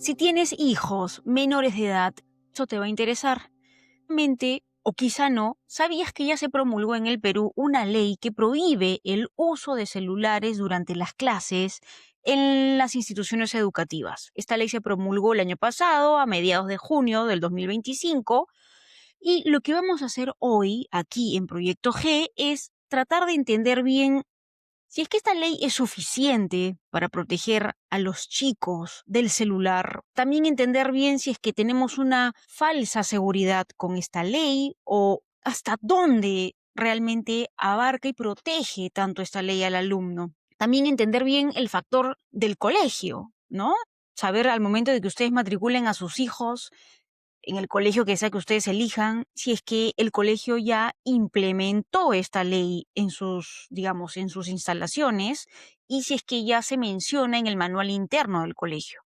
Si tienes hijos menores de edad, eso te va a interesar. Mente, o quizá no, ¿sabías que ya se promulgó en el Perú una ley que prohíbe el uso de celulares durante las clases en las instituciones educativas? Esta ley se promulgó el año pasado, a mediados de junio del 2025, y lo que vamos a hacer hoy, aquí en Proyecto G, es tratar de entender bien si es que esta ley es suficiente para proteger a los chicos del celular. También entender bien si es que tenemos una falsa seguridad con esta ley o hasta dónde realmente abarca y protege tanto esta ley al alumno. También entender bien el factor del colegio, ¿no? Saber al momento de que ustedes matriculen a sus hijos en el colegio que sea que ustedes elijan, si es que el colegio ya implementó esta ley en sus, digamos, en sus instalaciones y si es que ya se menciona en el manual interno del colegio,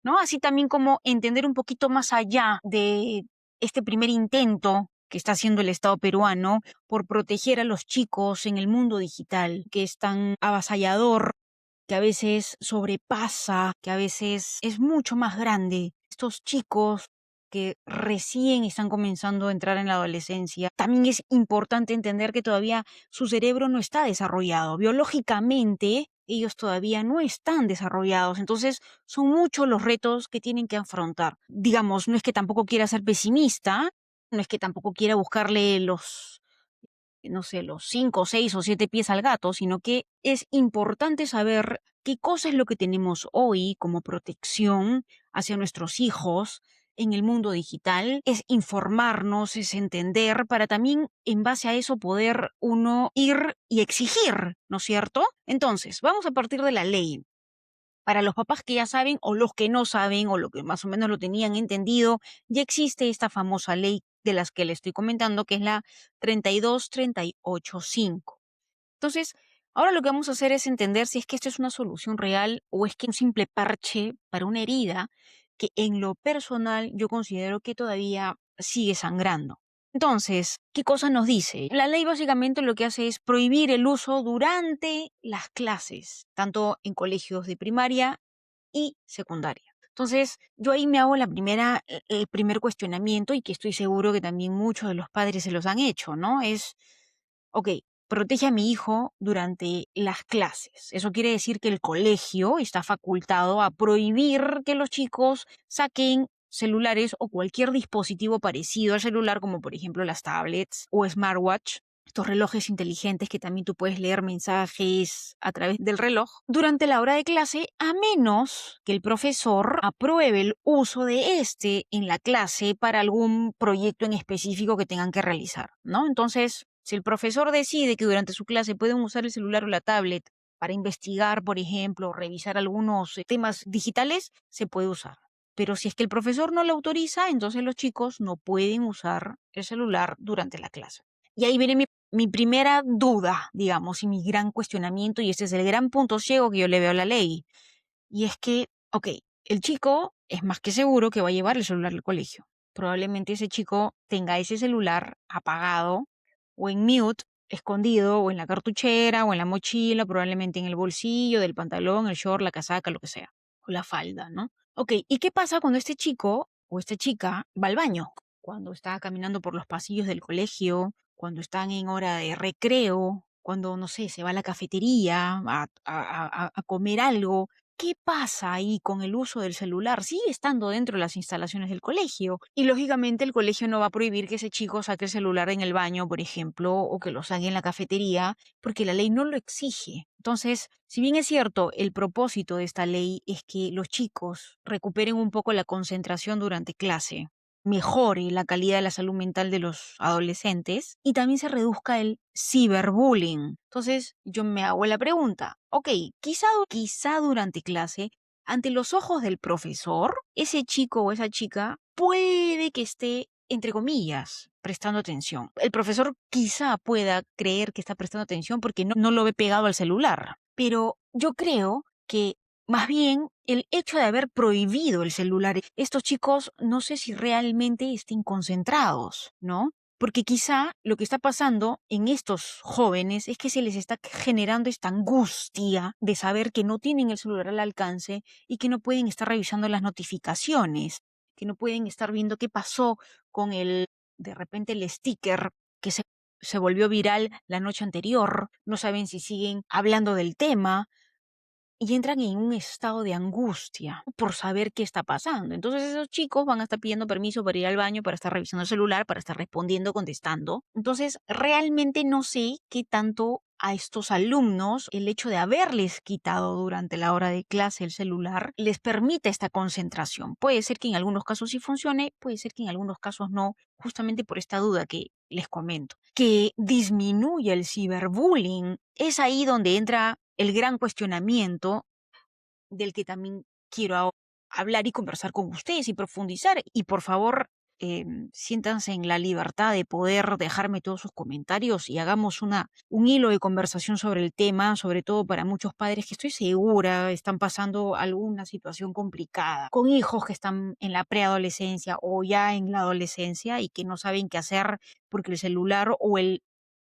¿no? Así también como entender un poquito más allá de este primer intento que está haciendo el Estado peruano por proteger a los chicos en el mundo digital, que es tan avasallador, que a veces sobrepasa, que a veces es mucho más grande. Estos chicos que recién están comenzando a entrar en la adolescencia, también es importante entender que todavía su cerebro no está desarrollado. Biológicamente, ellos todavía no están desarrollados. Entonces, son muchos los retos que tienen que afrontar. Digamos, no es que tampoco quiera ser pesimista, no es que tampoco quiera buscarle los, no sé, los 5, 6 o 7 pies al gato, sino que es importante saber qué cosa es lo que tenemos hoy como protección hacia nuestros hijos en el mundo digital, es informarnos, es entender, para también en base a eso poder uno ir y exigir, ¿no es cierto? Entonces, vamos a partir de la ley. Para los papás que ya saben o los que no saben o lo que más o menos lo tenían entendido, ya existe esta famosa ley de las que le estoy comentando, que es la 32385. Entonces, ahora lo que vamos a hacer es entender si es que esto es una solución real o es que un simple parche para una herida que en lo personal yo considero que todavía sigue sangrando. Entonces, ¿qué cosa nos dice? La ley básicamente lo que hace es prohibir el uso durante las clases, tanto en colegios de primaria y secundaria. Entonces, yo ahí me hago el primer cuestionamiento y que estoy seguro que también muchos de los padres se los han hecho, ¿no? Es, ok, protege a mi hijo durante las clases. Eso quiere decir que el colegio está facultado a prohibir que los chicos saquen celulares o cualquier dispositivo parecido al celular, como por ejemplo las tablets o smartwatch, estos relojes inteligentes que también tú puedes leer mensajes a través del reloj, durante la hora de clase, a menos que el profesor apruebe el uso de este en la clase para algún proyecto en específico que tengan que realizar, ¿no? Entonces, si el profesor decide que durante su clase pueden usar el celular o la tablet para investigar, por ejemplo, revisar algunos temas digitales, se puede usar. Pero si es que el profesor no lo autoriza, entonces los chicos no pueden usar el celular durante la clase. Y ahí viene mi primera duda, digamos, y mi gran cuestionamiento, y este es el gran punto ciego que yo le veo a la ley. Y es que, ok, el chico es más que seguro que va a llevar el celular al colegio. Probablemente ese chico tenga ese celular apagado o en mute, escondido, o en la cartuchera, o en la mochila, probablemente en el bolsillo del pantalón, el short, la casaca, lo que sea, o la falda, ¿no? Ok, ¿y qué pasa cuando este chico o esta chica va al baño? Cuando está caminando por los pasillos del colegio, cuando están en hora de recreo, cuando, no sé, se va a la cafetería a comer algo. ¿Qué pasa ahí con el uso del celular? Sigue estando dentro de las instalaciones del colegio. Y lógicamente el colegio no va a prohibir que ese chico saque el celular en el baño, por ejemplo, o que lo saque en la cafetería, porque la ley no lo exige. Entonces, si bien es cierto, el propósito de esta ley es que los chicos recuperen un poco la concentración durante clase, mejore la calidad de la salud mental de los adolescentes y también se reduzca el ciberbullying. Entonces, yo me hago la pregunta, ok, quizá durante clase, ante los ojos del profesor, ese chico o esa chica puede que esté, entre comillas, prestando atención. El profesor quizá pueda creer que está prestando atención porque no lo ve pegado al celular, pero yo creo que más bien, el hecho de haber prohibido el celular, estos chicos no sé si realmente estén concentrados, ¿no? Porque quizá lo que está pasando en estos jóvenes es que se les está generando esta angustia de saber que no tienen el celular al alcance y que no pueden estar revisando las notificaciones, que no pueden estar viendo qué pasó con de repente el sticker que se volvió viral la noche anterior, no saben si siguen hablando del tema, y entran en un estado de angustia por saber qué está pasando. Entonces esos chicos van a estar pidiendo permiso para ir al baño, para estar revisando el celular, para estar respondiendo, contestando. Entonces realmente no sé qué tanto a estos alumnos el hecho de haberles quitado durante la hora de clase el celular les permite esta concentración. Puede ser que en algunos casos sí funcione, puede ser que en algunos casos no, justamente por esta duda que les comento. Que disminuye el ciberbullying, es ahí donde entra el gran cuestionamiento del que también quiero hablar y conversar con ustedes y profundizar. Y por favor, siéntanse en la libertad de poder dejarme todos sus comentarios y hagamos un hilo de conversación sobre el tema, sobre todo para muchos padres que estoy segura están pasando alguna situación complicada, con hijos que están en la preadolescencia o ya en la adolescencia y que no saben qué hacer porque el celular o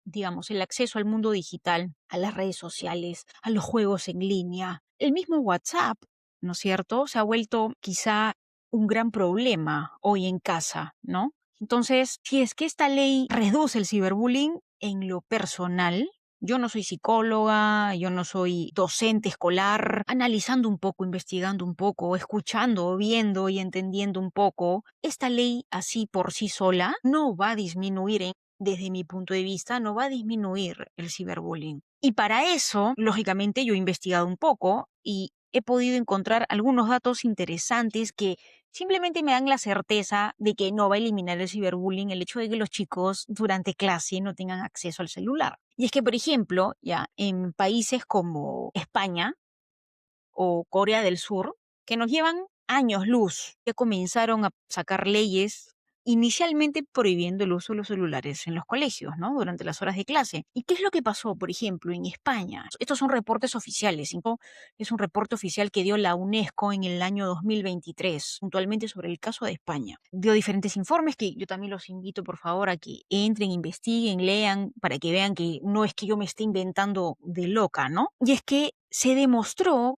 digamos, el acceso al mundo digital, a las redes sociales, a los juegos en línea, el mismo WhatsApp, ¿no es cierto? Se ha vuelto quizá un gran problema hoy en casa, ¿no? Entonces, si es que esta ley reduce el ciberbullying en lo personal, yo no soy psicóloga, yo no soy docente escolar, analizando un poco, investigando un poco, escuchando, viendo y entendiendo un poco, esta ley así por sí sola no va a disminuir desde mi punto de vista, no va a disminuir el ciberbullying. Y para eso, lógicamente, yo he investigado un poco y he podido encontrar algunos datos interesantes que simplemente me dan la certeza de que no va a eliminar el ciberbullying el hecho de que los chicos durante clase no tengan acceso al celular. Y es que, por ejemplo, ya en países como España o Corea del Sur, que nos llevan años luz, que comenzaron a sacar leyes inicialmente prohibiendo el uso de los celulares en los colegios, ¿no? Durante las horas de clase. ¿Y qué es lo que pasó, por ejemplo, en España? Estos son reportes oficiales. Es un reporte oficial que dio la UNESCO en el año 2023, puntualmente sobre el caso de España. Dio diferentes informes que yo también los invito, por favor, a que entren, investiguen, lean, para que vean que no es que yo me esté inventando de loca, ¿no? Y es que se demostró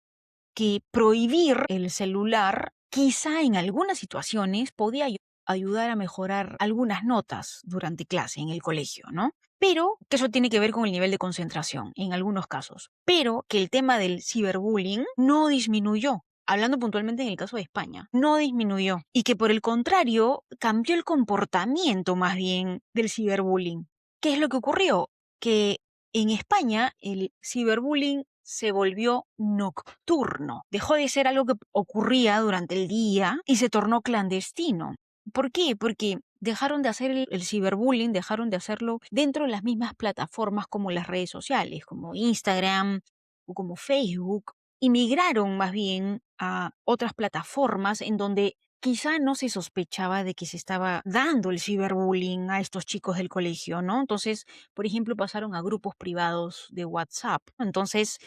que prohibir el celular quizá en algunas situaciones podía ayudar a mejorar algunas notas durante clase en el colegio, ¿no? Pero que eso tiene que ver con el nivel de concentración en algunos casos. Pero que el tema del ciberbullying no disminuyó. Hablando puntualmente en el caso de España, no disminuyó. Y que por el contrario, cambió el comportamiento más bien del ciberbullying. ¿Qué es lo que ocurrió? Que en España el ciberbullying se volvió nocturno. Dejó de ser algo que ocurría durante el día y se tornó clandestino. ¿Por qué? Porque dejaron de hacer el ciberbullying, dejaron de hacerlo dentro de las mismas plataformas como las redes sociales, como Instagram o como Facebook, y migraron más bien a otras plataformas en donde quizá no se sospechaba de que se estaba dando el ciberbullying a estos chicos del colegio, ¿no? Entonces, por ejemplo, pasaron a grupos privados de WhatsApp. Entonces,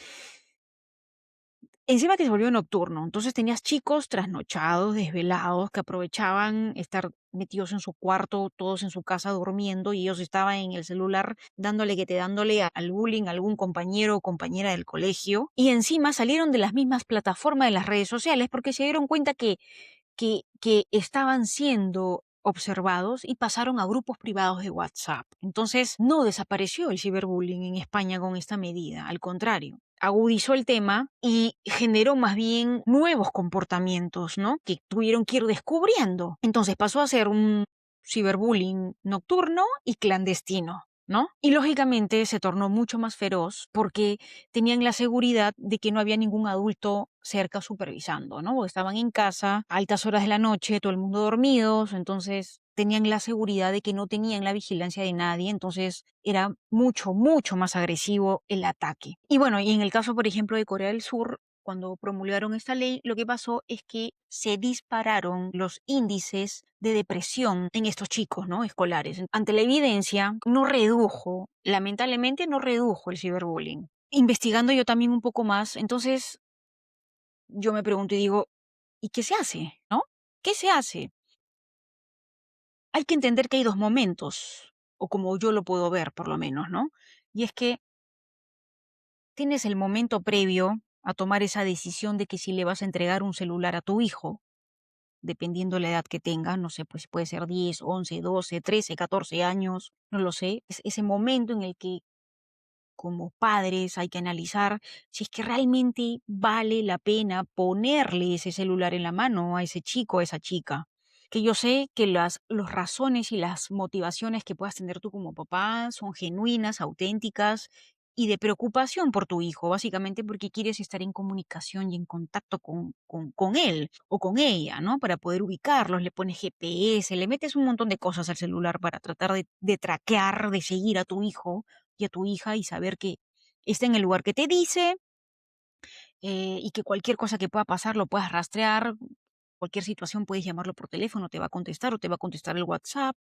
encima que se volvió nocturno, entonces tenías chicos trasnochados, desvelados, que aprovechaban estar metidos en su cuarto, todos en su casa durmiendo, y ellos estaban en el celular dándole que te dándole al bullying a algún compañero o compañera del colegio. Y encima salieron de las mismas plataformas de las redes sociales porque se dieron cuenta que estaban siendo observados y pasaron a grupos privados de WhatsApp. Entonces, no desapareció el ciberbullying en España con esta medida, al contrario, agudizó el tema y generó más bien nuevos comportamientos, ¿no? Que tuvieron que ir descubriendo. Entonces pasó a ser un ciberbullying nocturno y clandestino, ¿no? Y lógicamente se tornó mucho más feroz porque tenían la seguridad de que no había ningún adulto cerca supervisando, ¿no? Porque estaban en casa, a altas horas de la noche, todo el mundo dormidos, entonces tenían la seguridad de que no tenían la vigilancia de nadie, entonces era mucho, mucho más agresivo el ataque. Y bueno, y en el caso, por ejemplo, de Corea del Sur, cuando promulgaron esta ley, lo que pasó es que se dispararon los índices de depresión en estos chicos, ¿no? Escolares. Ante la evidencia, no redujo, lamentablemente no redujo el ciberbullying. Investigando yo también un poco más, entonces yo me pregunto y digo, ¿y qué se hace? ¿No? ¿Qué se hace? Hay que entender que hay dos momentos. o como yo lo puedo ver por lo menos, ¿no? Y es que tienes el momento previo a tomar esa decisión de que si le vas a entregar un celular a tu hijo, dependiendo la edad que tenga, no sé, pues puede ser 10, 11, 12, 13, 14 años, no lo sé, es ese momento en el que como padres hay que analizar si es que realmente vale la pena ponerle ese celular en la mano a ese chico, a esa chica. Que yo sé que las razones y las motivaciones que puedas tener tú como papá son genuinas, auténticas y de preocupación por tu hijo, básicamente porque quieres estar en comunicación y en contacto con él o con ella, ¿no? Para poder ubicarlos, le pones GPS, le metes un montón de cosas al celular para tratar de traquear, de seguir a tu hijo y a tu hija y saber que está en el lugar que te dice, y que cualquier cosa que pueda pasar lo puedas rastrear, cualquier situación puedes llamarlo por teléfono, te va a contestar o te va a contestar el WhatsApp,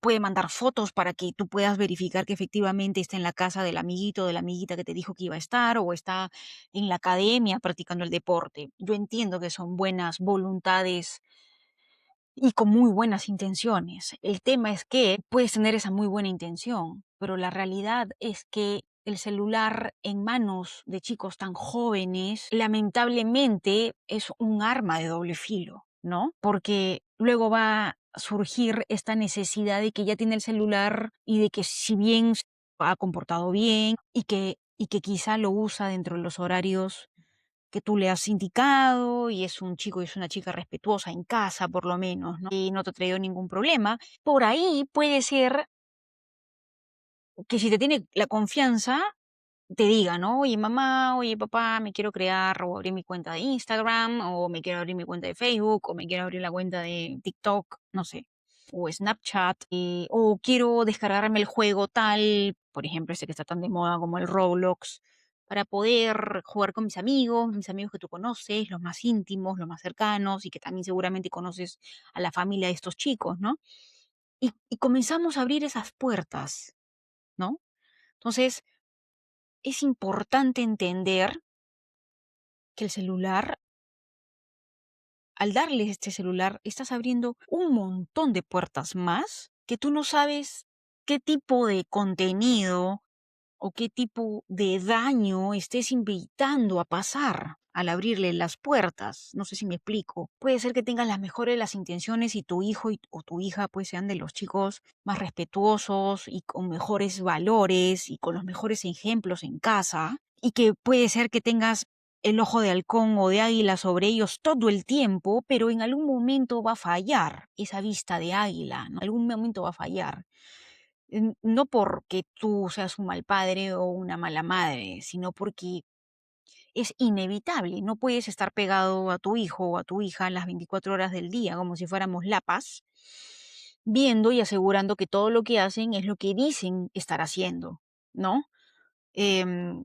puede mandar fotos para que tú puedas verificar que efectivamente está en la casa del amiguito o de la amiguita que te dijo que iba a estar o está en la academia practicando el deporte. Yo entiendo que son buenas voluntades y con muy buenas intenciones. El tema es que puedes tener esa muy buena intención, pero la realidad es que el celular en manos de chicos tan jóvenes, lamentablemente, es un arma de doble filo, ¿no? Porque luego va a surgir esta necesidad de que ya tiene el celular y de que si bien se ha comportado bien y que quizá lo usa dentro de los horarios que tú le has indicado y es un chico y es una chica respetuosa en casa, por lo menos, ¿no? Y no te ha traído ningún problema. Por ahí puede ser que si te tiene la confianza, te diga, ¿no? Oye, mamá, oye, papá, me quiero crear o abrir mi cuenta de Instagram, o me quiero abrir mi cuenta de Facebook, o me quiero abrir la cuenta de TikTok, no sé, o Snapchat, o quiero descargarme el juego tal, por ejemplo, ese que está tan de moda como el Roblox, para poder jugar con mis amigos que tú conoces, los más íntimos, los más cercanos, y que también seguramente conoces a la familia de estos chicos, ¿no? Y comenzamos a abrir esas puertas, ¿no? Entonces, es importante entender que el celular, al darle este celular, estás abriendo un montón de puertas más que tú no sabes qué tipo de contenido o qué tipo de daño estés invitando a pasar al abrirle las puertas. No sé si me explico. Puede ser que tengas las mejores de las intenciones y tu hijo o tu hija pues sean de los chicos más respetuosos y con mejores valores y con los mejores ejemplos en casa, y que puede ser que tengas el ojo de halcón o de águila sobre ellos todo el tiempo, pero en algún momento va a fallar esa vista de águila, ¿no? En algún momento va a fallar. No porque tú seas un mal padre o una mala madre, sino porque es inevitable. No puedes estar pegado a tu hijo o a tu hija las 24 horas del día, como si fuéramos lapas, viendo y asegurando que todo lo que hacen es lo que dicen estar haciendo, ¿no? Em,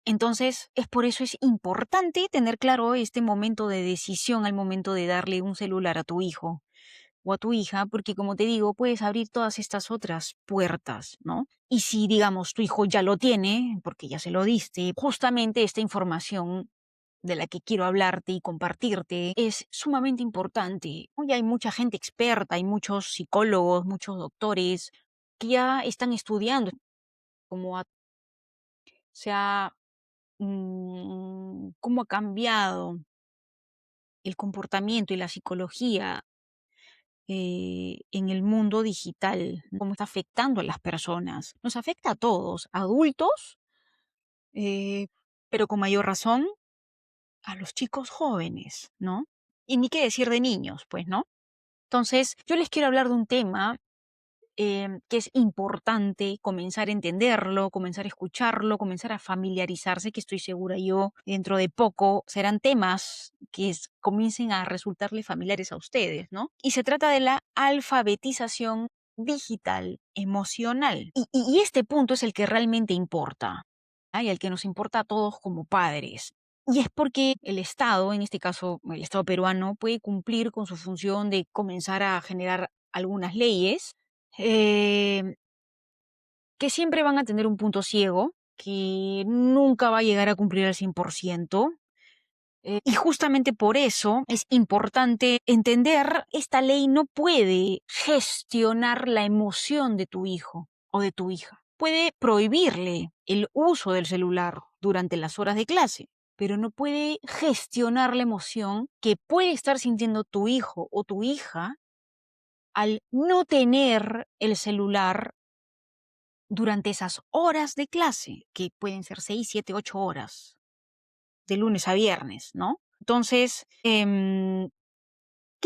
entonces, es por eso es importante tener claro este momento de decisión al momento de darle un celular a tu hijo o a tu hija, porque como te digo, puedes abrir todas estas otras puertas, ¿no? Y si, digamos, tu hijo ya lo tiene, porque ya se lo diste, justamente esta información de la que quiero hablarte y compartirte es sumamente importante. Hoy hay mucha gente experta, hay muchos psicólogos, muchos doctores que ya están estudiando cómo cómo ha cambiado el comportamiento y la psicología en el mundo digital, cómo está afectando a las personas. Nos afecta a todos, adultos, eh, pero con mayor razón a los chicos jóvenes, ¿no? Y ni qué decir de niños, pues, ¿no? Entonces, yo les quiero hablar de un tema que es importante comenzar a entenderlo, comenzar a escucharlo, comenzar a familiarizarse, que estoy segura yo, dentro de poco serán temas que comiencen a resultarle familiares a ustedes, ¿no? Y se trata de la alfabetización digital emocional. Y este punto es el que realmente importa, ¿ah? Y el que nos importa a todos como padres. Y es porque el Estado, en este caso el Estado peruano, puede cumplir con su función de comenzar a generar algunas leyes eh, que siempre van a tener un punto ciego, que nunca va a llegar a cumplir al 100%, Y justamente por eso es importante entender, esta ley no puede gestionar la emoción de tu hijo o de tu hija. Puede prohibirle el uso del celular durante las horas de clase, pero no puede gestionar la emoción que puede estar sintiendo tu hijo o tu hija al no tener el celular durante esas horas de clase, que pueden ser 6, 7, 8 horas, de lunes a viernes, ¿no? Entonces, ¿qué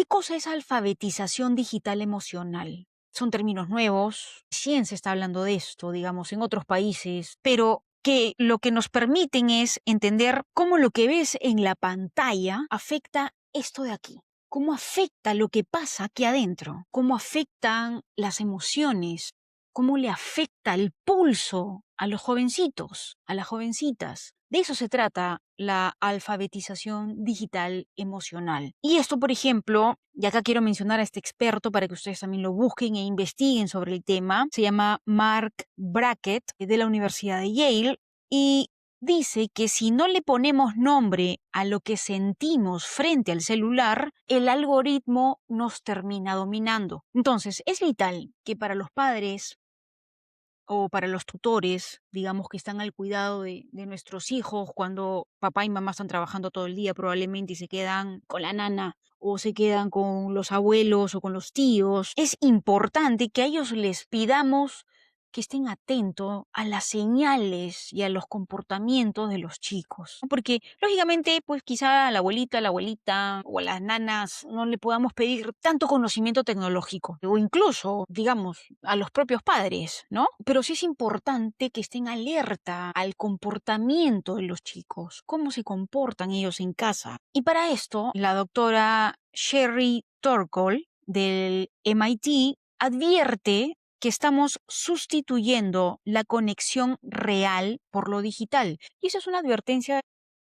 cosa es alfabetización digital emocional? Son términos nuevos, recién se está hablando de esto, digamos, en otros países, pero que lo que nos permiten es entender cómo lo que ves en la pantalla afecta esto de aquí, cómo afecta lo que pasa aquí adentro, cómo afectan las emociones, cómo le afecta el pulso a los jovencitos, a las jovencitas. De eso se trata la alfabetización digital emocional. Y esto, por ejemplo, y acá quiero mencionar a este experto para que ustedes también lo busquen e investiguen sobre el tema, se llama Mark Brackett de la Universidad de Yale y dice que si no le ponemos nombre a lo que sentimos frente al celular, el algoritmo nos termina dominando. Entonces, es vital que para los padres o para los tutores, digamos, que están al cuidado de nuestros hijos cuando papá y mamá están trabajando todo el día probablemente y se quedan con la nana o se quedan con los abuelos o con los tíos, es importante que a ellos les pidamos que estén atentos a las señales y a los comportamientos de los chicos. ¿No? Porque, lógicamente, pues quizá a la abuelita o a las nanas no le podamos pedir tanto conocimiento tecnológico, o incluso, digamos, a los propios padres, ¿no? Pero sí es importante que estén alerta al comportamiento de los chicos, cómo se comportan ellos en casa. Y para esto, la doctora Sherry Turkle del MIT advierte que estamos sustituyendo la conexión real por lo digital. Y esa es una advertencia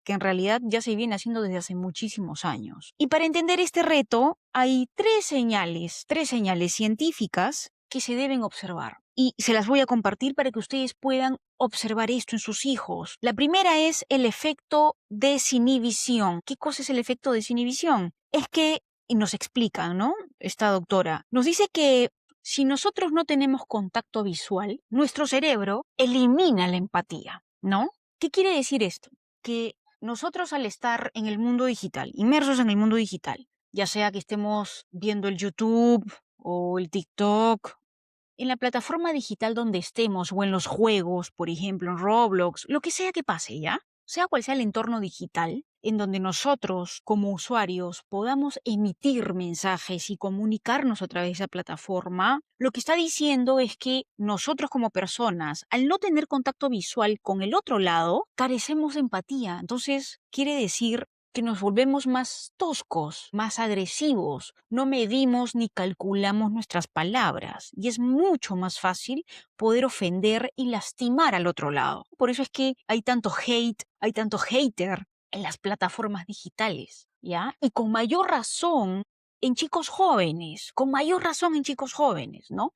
que en realidad ya se viene haciendo desde hace muchísimos años. Y para entender este reto, hay tres señales científicas que se deben observar. Y se las voy a compartir para que ustedes puedan observar esto en sus hijos. La primera es el efecto desinhibición. ¿Qué cosa es el efecto desinhibición? Es que, y nos explica, ¿no? Esta doctora, nos dice que si nosotros no tenemos contacto visual, nuestro cerebro elimina la empatía, ¿no? ¿Qué quiere decir esto? Que nosotros al estar en el mundo digital, inmersos en el mundo digital, ya sea que estemos viendo el YouTube o el TikTok, en la plataforma digital donde estemos o en los juegos, por ejemplo, en Roblox, lo que sea que pase, ¿ya? Sea cual sea el entorno digital, en donde nosotros como usuarios podamos emitir mensajes y comunicarnos a través de esa plataforma, lo que está diciendo es que nosotros como personas, al no tener contacto visual con el otro lado, carecemos de empatía. Entonces, quiere decir que nos volvemos más toscos, más agresivos, no medimos ni calculamos nuestras palabras y es mucho más fácil poder ofender y lastimar al otro lado. Por eso es que hay tanto hate, hay tanto hater en las plataformas digitales, ¿ya? Y con mayor razón en chicos jóvenes, con mayor razón en chicos jóvenes, ¿no?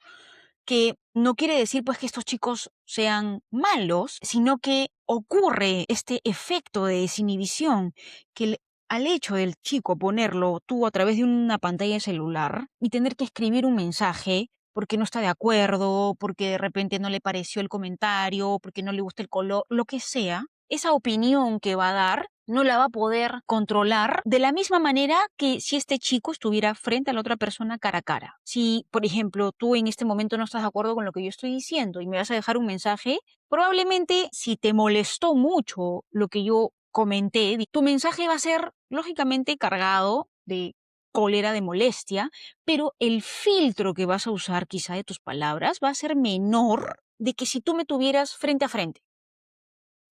Que no quiere decir pues que estos chicos sean malos, sino que ocurre este efecto de desinhibición que al hecho del chico ponerlo tú a través de una pantalla de celular y tener que escribir un mensaje porque no está de acuerdo, porque de repente no le pareció el comentario, porque no le gusta el color, lo que sea, esa opinión que va a dar no la va a poder controlar de la misma manera que si este chico estuviera frente a la otra persona cara a cara. Si, por ejemplo, tú en este momento no estás de acuerdo con lo que yo estoy diciendo y me vas a dejar un mensaje, probablemente si te molestó mucho lo que yo comenté, tu mensaje va a ser lógicamente cargado de cólera, de molestia, pero el filtro que vas a usar quizá de tus palabras va a ser menor de que si tú me tuvieras frente a frente.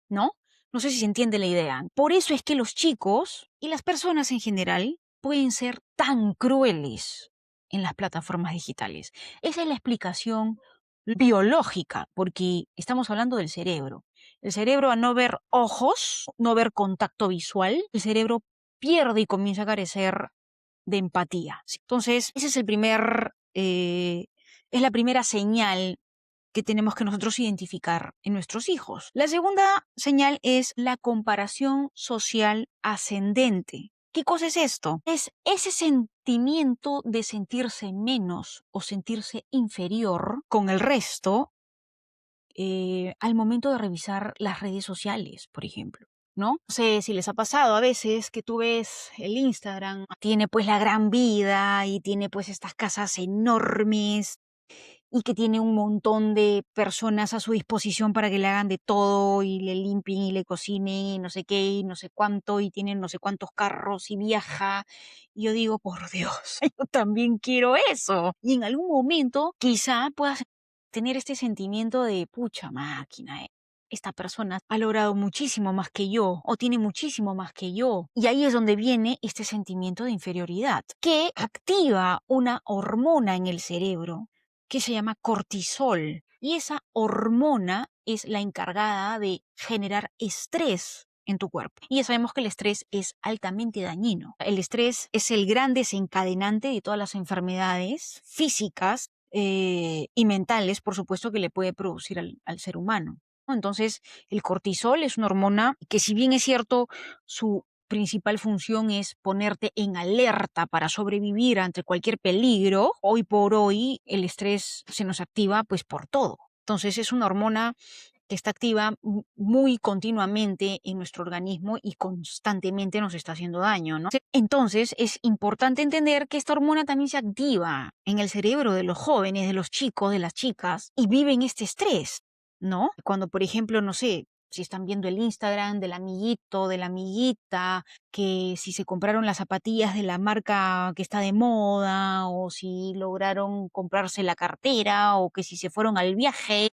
¿No? No sé si se entiende la idea. Por eso es que los chicos y las personas en general pueden ser tan crueles en las plataformas digitales. Esa es la explicación biológica, porque estamos hablando del cerebro. El cerebro, al no ver ojos, no ver contacto visual, el cerebro pierde y comienza a carecer de empatía. Entonces, ese es es la primera señal que tenemos que nosotros identificar en nuestros hijos. La segunda señal es la comparación social ascendente. ¿Qué cosa es esto? Es ese sentimiento de sentirse menos o sentirse inferior con el resto al momento de revisar las redes sociales, por ejemplo. ¿No? No sé si les ha pasado a veces que tú ves el Instagram, tiene pues la gran vida y tiene pues estas casas enormes y que tiene un montón de personas a su disposición para que le hagan de todo y le limpien y le cocinen y no sé qué y no sé cuánto y tienen no sé cuántos carros y viaja. Y yo digo, por Dios, yo también quiero eso. Y en algún momento quizá puedas tener este sentimiento de, pucha máquina, esta persona ha logrado muchísimo más que yo o tiene muchísimo más que yo. Y ahí es donde viene este sentimiento de inferioridad que activa una hormona en el cerebro que se llama cortisol. Y esa hormona es la encargada de generar estrés en tu cuerpo. Y ya sabemos que el estrés es altamente dañino. El estrés es el gran desencadenante de todas las enfermedades físicas y mentales, por supuesto, que le puede producir al ser humano, ¿no? Entonces, el cortisol es una hormona que, si bien es cierto, su principal función es ponerte en alerta para sobrevivir ante cualquier peligro, hoy por hoy el estrés se nos activa pues por todo. Entonces es una hormona que está activa muy continuamente en nuestro organismo y constantemente nos está haciendo daño, ¿no? Entonces es importante entender que esta hormona también se activa en el cerebro de los jóvenes, de los chicos, de las chicas y viven este estrés, ¿no? Cuando, por ejemplo, no sé, si están viendo el Instagram del amiguito, de la amiguita, que si se compraron las zapatillas de la marca que está de moda, o si lograron comprarse la cartera, o que si se fueron al viaje,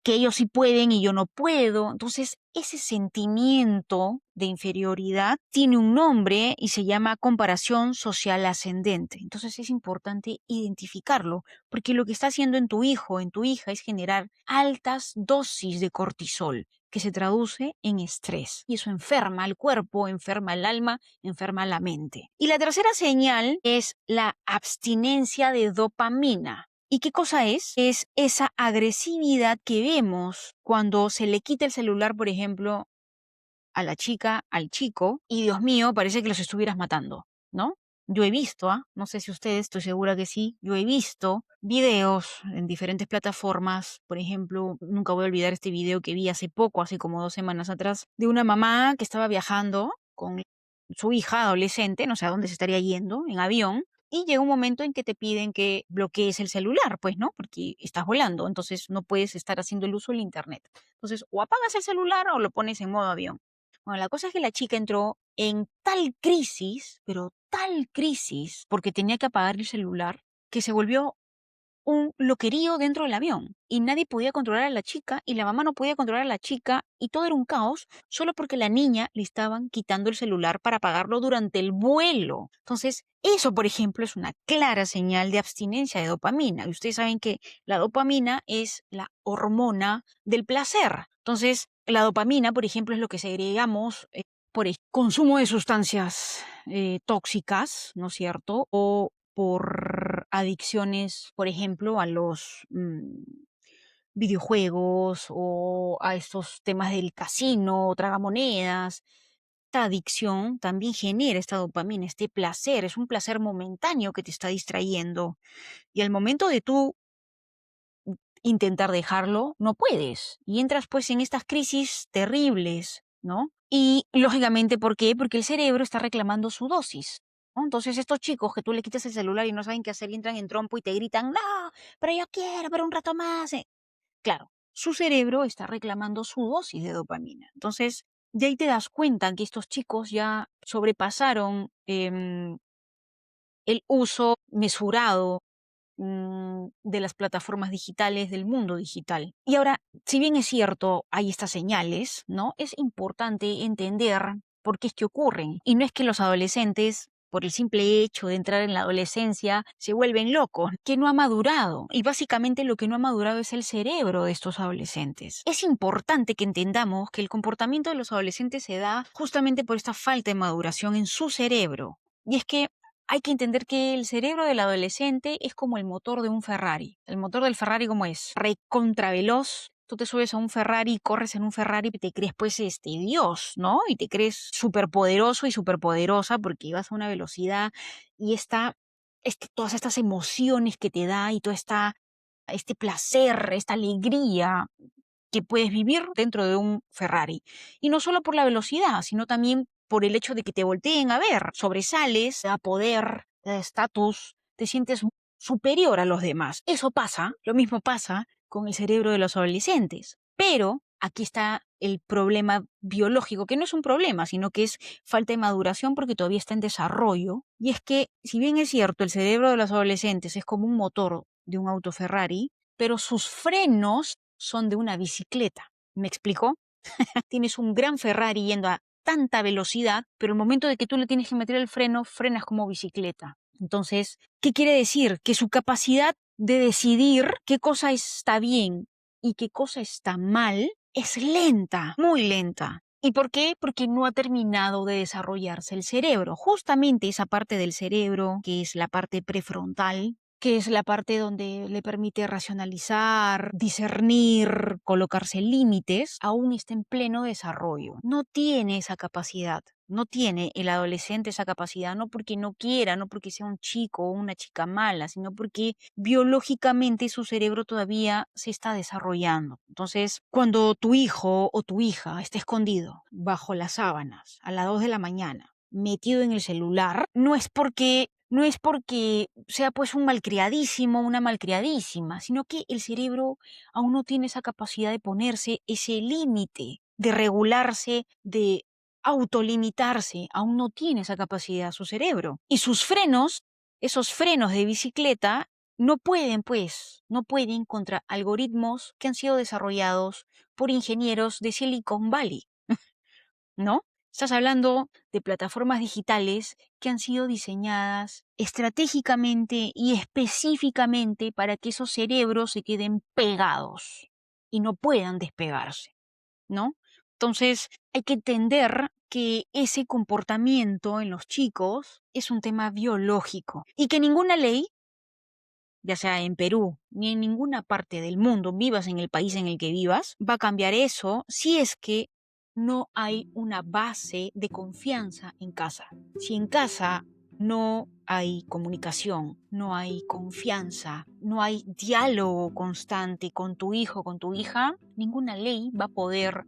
que ellos sí pueden y yo no puedo. Entonces, ese sentimiento de inferioridad tiene un nombre y se llama comparación social ascendente. Entonces, es importante identificarlo, porque lo que está haciendo en tu hijo, en tu hija, es generar altas dosis de cortisol, que se traduce en estrés. Y eso enferma al cuerpo, enferma el alma, enferma la mente. Y la tercera señal es la abstinencia de dopamina. ¿Y qué cosa es? Es esa agresividad que vemos cuando se le quita el celular, por ejemplo, a la chica, al chico, y Dios mío, parece que los estuvieras matando, ¿no? Yo he visto, no sé si ustedes, estoy segura que sí, yo he visto videos en diferentes plataformas, por ejemplo, nunca voy a olvidar este video que vi hace poco, hace como 2 semanas atrás, de una mamá que estaba viajando con su hija adolescente, no sé a dónde se estaría yendo, en avión, y llega un momento en que te piden que bloquees el celular, pues, ¿no? Porque estás volando, entonces no puedes estar haciendo el uso del internet. Entonces, o apagas el celular o lo pones en modo avión. Bueno, la cosa es que la chica entró en tal crisis, pero tal crisis, porque tenía que apagar el celular, que se volvió un loquerío dentro del avión y nadie podía controlar a la chica y la mamá no podía controlar a la chica y todo era un caos solo porque la niña le estaban quitando el celular para apagarlo durante el vuelo. Entonces, eso, por ejemplo, es una clara señal de abstinencia de dopamina. Y ustedes saben que la dopamina es la hormona del placer. Entonces, la dopamina, por ejemplo, es lo que segregamos por el consumo de sustancias tóxicas, ¿no es cierto? O por adicciones, por ejemplo, a los videojuegos o a estos temas del casino, tragamonedas. Esta adicción también genera esta dopamina, este placer, es un placer momentáneo que te está distrayendo. Y al momento de tú intentar dejarlo, no puedes. Y entras pues en estas crisis terribles, ¿no? Y lógicamente, ¿por qué? Porque el cerebro está reclamando su dosis, ¿no? Entonces estos chicos que tú le quitas el celular y no saben qué hacer y entran en trompo y te gritan, no, pero yo quiero, pero un rato más. Claro, su cerebro está reclamando su dosis de dopamina. Entonces, de ahí te das cuenta que estos chicos ya sobrepasaron el uso mesurado de las plataformas digitales, del mundo digital. Y ahora, si bien es cierto, hay estas señales, ¿no? Es importante entender por qué es que ocurren. Y no es que los adolescentes, por el simple hecho de entrar en la adolescencia, se vuelven locos, que no ha madurado. Y básicamente lo que no ha madurado es el cerebro de estos adolescentes. Es importante que entendamos que el comportamiento de los adolescentes se da justamente por esta falta de maduración en su cerebro. Y es que hay que entender que el cerebro del adolescente es como el motor de un Ferrari. El motor del Ferrari, ¿cómo es? Recontraveloz. Tú te subes a un Ferrari, corres en un Ferrari y te crees pues Dios, ¿no? Y te crees superpoderoso y superpoderosa porque vas a una velocidad y todas estas emociones que te da y este placer, esta alegría que puedes vivir dentro de un Ferrari. Y no solo por la velocidad, sino también por el hecho de que te volteen a ver. Sobresales, te da poder, te da estatus, te sientes superior a los demás. Eso pasa, lo mismo pasa con el cerebro de los adolescentes. Pero aquí está el problema biológico, que no es un problema, sino que es falta de maduración porque todavía está en desarrollo. Y es que, si bien es cierto, el cerebro de los adolescentes es como un motor de un auto Ferrari, pero sus frenos son de una bicicleta. ¿Me explico? Tienes un gran Ferrari yendo a tanta velocidad, pero el momento de que tú le tienes que meter el freno, frenas como bicicleta. Entonces, ¿qué quiere decir? Que su capacidad de decidir qué cosa está bien y qué cosa está mal es lenta, muy lenta. ¿Y por qué? Porque no ha terminado de desarrollarse el cerebro. Justamente esa parte del cerebro, que es la parte prefrontal, que es la parte donde le permite racionalizar, discernir, colocarse límites, aún está en pleno desarrollo. No tiene esa capacidad. No tiene el adolescente esa capacidad, no porque no quiera, no porque sea un chico o una chica mala, sino porque biológicamente su cerebro todavía se está desarrollando. Entonces, cuando tu hijo o tu hija está escondido bajo las sábanas a las 2 de la mañana, metido en el celular, no es porque sea pues un malcriadísimo, una malcriadísima, sino que el cerebro aún no tiene esa capacidad de ponerse ese límite, de regularse, de autolimitarse, aún no tiene esa capacidad su cerebro. Y sus frenos, esos frenos de bicicleta, no pueden contra algoritmos que han sido desarrollados por ingenieros de Silicon Valley, ¿no? Estás hablando de plataformas digitales que han sido diseñadas estratégicamente y específicamente para que esos cerebros se queden pegados y no puedan despegarse, ¿no? Entonces, hay que entender que ese comportamiento en los chicos es un tema biológico y que ninguna ley, ya sea en Perú ni en ninguna parte del mundo, vivas en el país en el que vivas, va a cambiar eso si es que no hay una base de confianza en casa. Si en casa no hay comunicación, no hay confianza, no hay diálogo constante con tu hijo, con tu hija, ninguna ley va a poder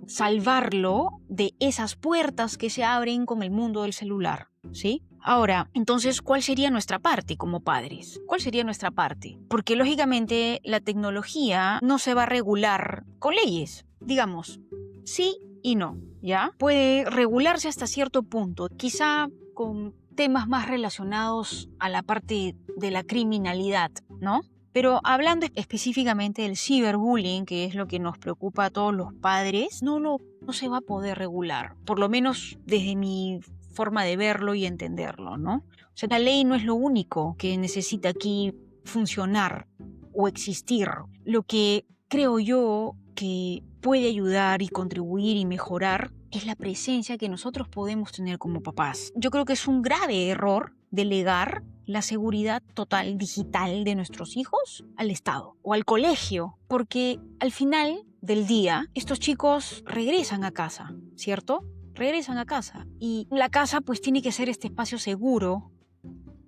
salvarlo de esas puertas que se abren con el mundo del celular, ¿sí? Ahora, entonces, ¿cuál sería nuestra parte como padres? ¿Cuál sería nuestra parte? Porque lógicamente la tecnología no se va a regular con leyes, digamos, sí y no, ¿ya? Puede regularse hasta cierto punto, quizá con temas más relacionados a la parte de la criminalidad, ¿no? Pero hablando específicamente del ciberbullying, que es lo que nos preocupa a todos los padres, no se va a poder regular, por lo menos desde mi forma de verlo y entenderlo, ¿no? O sea, la ley no es lo único que necesita aquí funcionar o existir. Lo que creo yo que puede ayudar y contribuir y mejorar es la presencia que nosotros podemos tener como papás. Yo creo que es un grave error delegar la seguridad total digital de nuestros hijos al Estado o al colegio, porque al final del día estos chicos regresan a casa, ¿cierto? Regresan a casa y la casa pues tiene que ser este espacio seguro,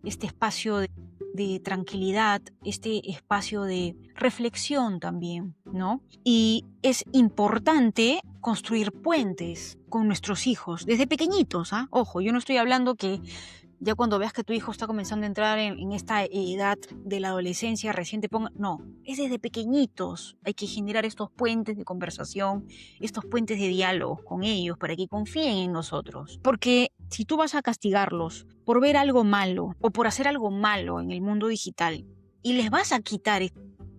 este espacio de tranquilidad, este espacio de reflexión también, ¿no? Y es importante construir puentes con nuestros hijos desde pequeñitos, ¿ah? Ojo, yo no estoy hablando que ya cuando veas que tu hijo está comenzando a entrar en esta edad de la adolescencia recién te ponga... No, es desde pequeñitos. Hay que generar estos puentes de conversación, estos puentes de diálogo con ellos para que confíen en nosotros. Porque si tú vas a castigarlos por ver algo malo o por hacer algo malo en el mundo digital y les vas a quitar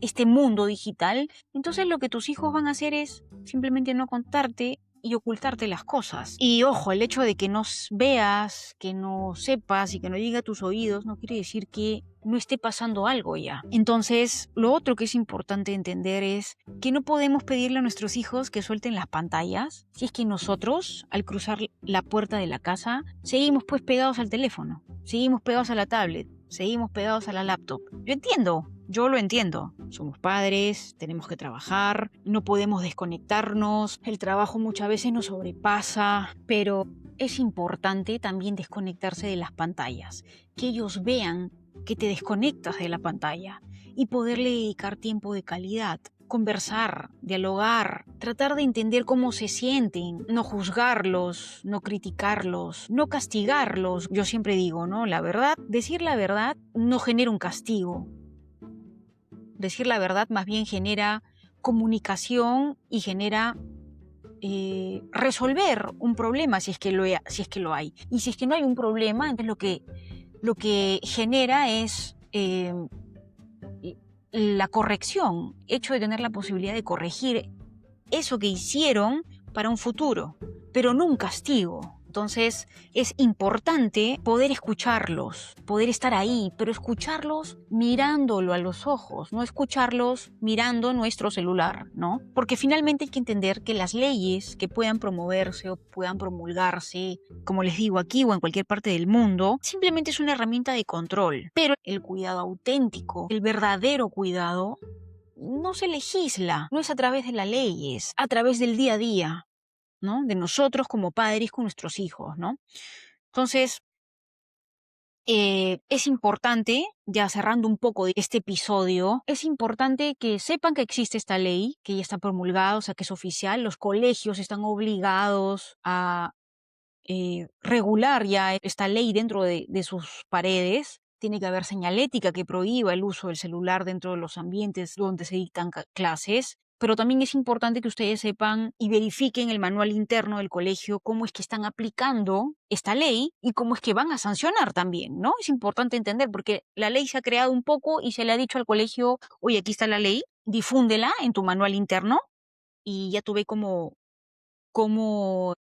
este mundo digital, entonces lo que tus hijos van a hacer es simplemente no contarte y ocultarte las cosas. Y ojo, el hecho de que no veas, que no sepas y que no llegue a tus oídos no quiere decir que no esté pasando algo ya. Entonces, lo otro que es importante entender es que no podemos pedirle a nuestros hijos que suelten las pantallas si es que nosotros, al cruzar la puerta de la casa, seguimos pues pegados al teléfono, seguimos pegados a la tablet, seguimos pegados a la laptop. Yo entiendo, yo lo entiendo. Somos padres, tenemos que trabajar, no podemos desconectarnos, el trabajo muchas veces nos sobrepasa, pero es importante también desconectarse de las pantallas, que ellos vean que te desconectas de la pantalla y poderle dedicar tiempo de calidad. Conversar, dialogar, tratar de entender cómo se sienten, no juzgarlos, no criticarlos, no castigarlos. Yo siempre digo, ¿no? La verdad, decir la verdad no genera un castigo. Decir la verdad más bien genera comunicación y genera resolver un problema si es que lo hay. Y si es que no hay un problema, entonces lo que genera es la corrección, hecho de tener la posibilidad de corregir eso que hicieron para un futuro, pero no un castigo. Entonces es importante poder escucharlos, poder estar ahí, pero escucharlos mirándolo a los ojos, no escucharlos mirando nuestro celular, ¿no? Porque finalmente hay que entender que las leyes que puedan promoverse o puedan promulgarse, como les digo aquí o en cualquier parte del mundo, simplemente es una herramienta de control. Pero el cuidado auténtico, el verdadero cuidado, no se legisla, no es a través de las leyes, a través del día a día, ¿no? De nosotros como padres con nuestros hijos, ¿no? Entonces, es importante, ya cerrando un poco de este episodio, es importante que sepan que existe esta ley, que ya está promulgada, o sea, que es oficial. Los colegios están obligados a regular ya esta ley dentro de sus paredes. Tiene que haber señalética que prohíba el uso del celular dentro de los ambientes donde se dictan clases. Pero también es importante que ustedes sepan y verifiquen el manual interno del colegio cómo es que están aplicando esta ley y cómo es que van a sancionar también, ¿no? Es importante entender porque la ley se ha creado un poco y se le ha dicho al colegio, oye, aquí está la ley, difúndela en tu manual interno y ya tú ve cómo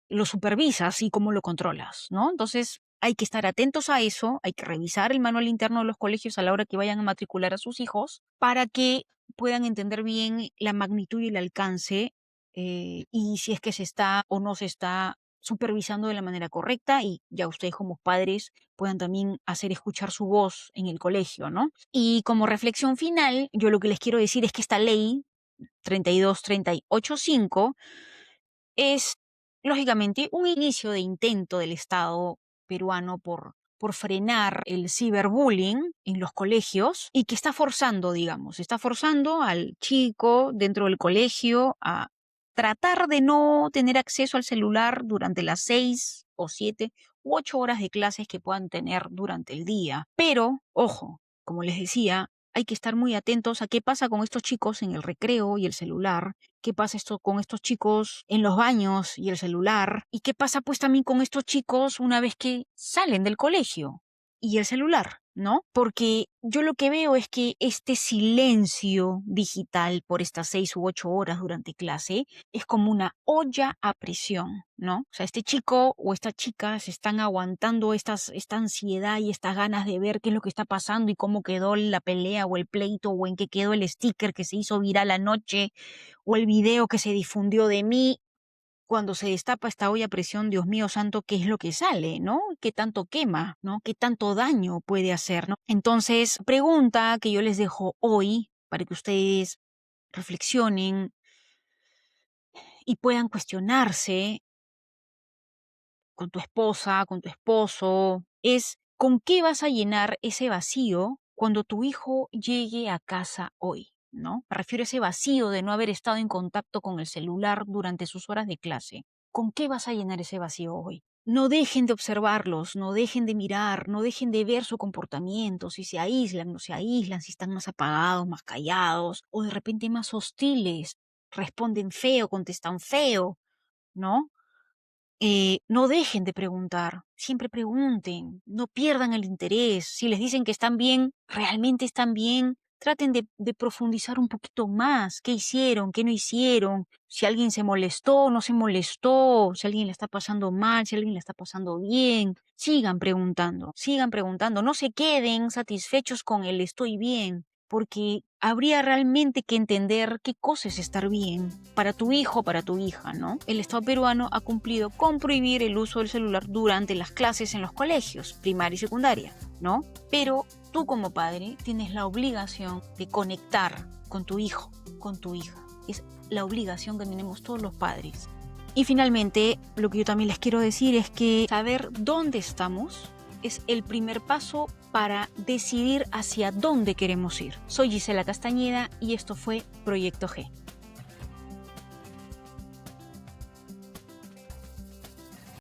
lo supervisas y cómo lo controlas, ¿no? Entonces hay que estar atentos a eso, hay que revisar el manual interno de los colegios a la hora que vayan a matricular a sus hijos para que puedan entender bien la magnitud y el alcance y si es que se está o no se está supervisando de la manera correcta y ya ustedes como padres puedan también hacer escuchar su voz en el colegio, ¿no? Y como reflexión final, yo lo que les quiero decir es que esta ley 32385 es, lógicamente, un inicio de intento del Estado peruano por frenar el ciberbullying en los colegios y que está forzando, digamos, está forzando al chico dentro del colegio a tratar de no tener acceso al celular durante las 6 o 7 u 8 horas de clases que puedan tener durante el día. Pero, ojo, como les decía, hay que estar muy atentos a qué pasa con estos chicos en el recreo y el celular, qué pasa esto con estos chicos en los baños y el celular, y qué pasa pues también con estos chicos una vez que salen del colegio y el celular, ¿no? Porque yo lo que veo es que este silencio digital por estas 6 u 8 horas durante clase es como una olla a presión, ¿no? O sea, este chico o esta chica se están aguantando esta ansiedad y estas ganas de ver qué es lo que está pasando y cómo quedó la pelea o el pleito o en qué quedó el sticker que se hizo viral anoche o el video que se difundió de mí. Cuando se destapa esta olla a presión, Dios mío santo, ¿qué es lo que sale, no? ¿Qué tanto quema, no? ¿Qué tanto daño puede hacer, no? Entonces, pregunta que yo les dejo hoy para que ustedes reflexionen y puedan cuestionarse con tu esposa, con tu esposo, es ¿con qué vas a llenar ese vacío cuando tu hijo llegue a casa hoy? ¿No? Me refiero a ese vacío de no haber estado en contacto con el celular durante sus horas de clase. ¿Con qué vas a llenar ese vacío hoy? No dejen de observarlos, no dejen de mirar, no dejen de ver su comportamiento, si se aíslan, no se aíslan, si están más apagados, más callados, o de repente más hostiles, responden feo, contestan feo, ¿no? No dejen de preguntar, siempre pregunten, no pierdan el interés. Si les dicen que están bien, realmente están bien. traten de profundizar un poquito más. ¿Qué hicieron? ¿Qué no hicieron? Si alguien se molestó, no se molestó, si alguien le está pasando mal, si alguien le está pasando bien. Sigan preguntando. No se queden satisfechos con el estoy bien, porque habría realmente que entender qué cosa es estar bien para tu hijo o para tu hija, ¿no? El Estado peruano ha cumplido con prohibir el uso del celular durante las clases en los colegios, primaria y secundaria, ¿no? Pero tú como padre tienes la obligación de conectar con tu hijo, con tu hija. Es la obligación que tenemos todos los padres. Y finalmente, lo que yo también les quiero decir es que saber dónde estamos es el primer paso para decidir hacia dónde queremos ir. Soy Gisela Castañeda y esto fue Proyecto G.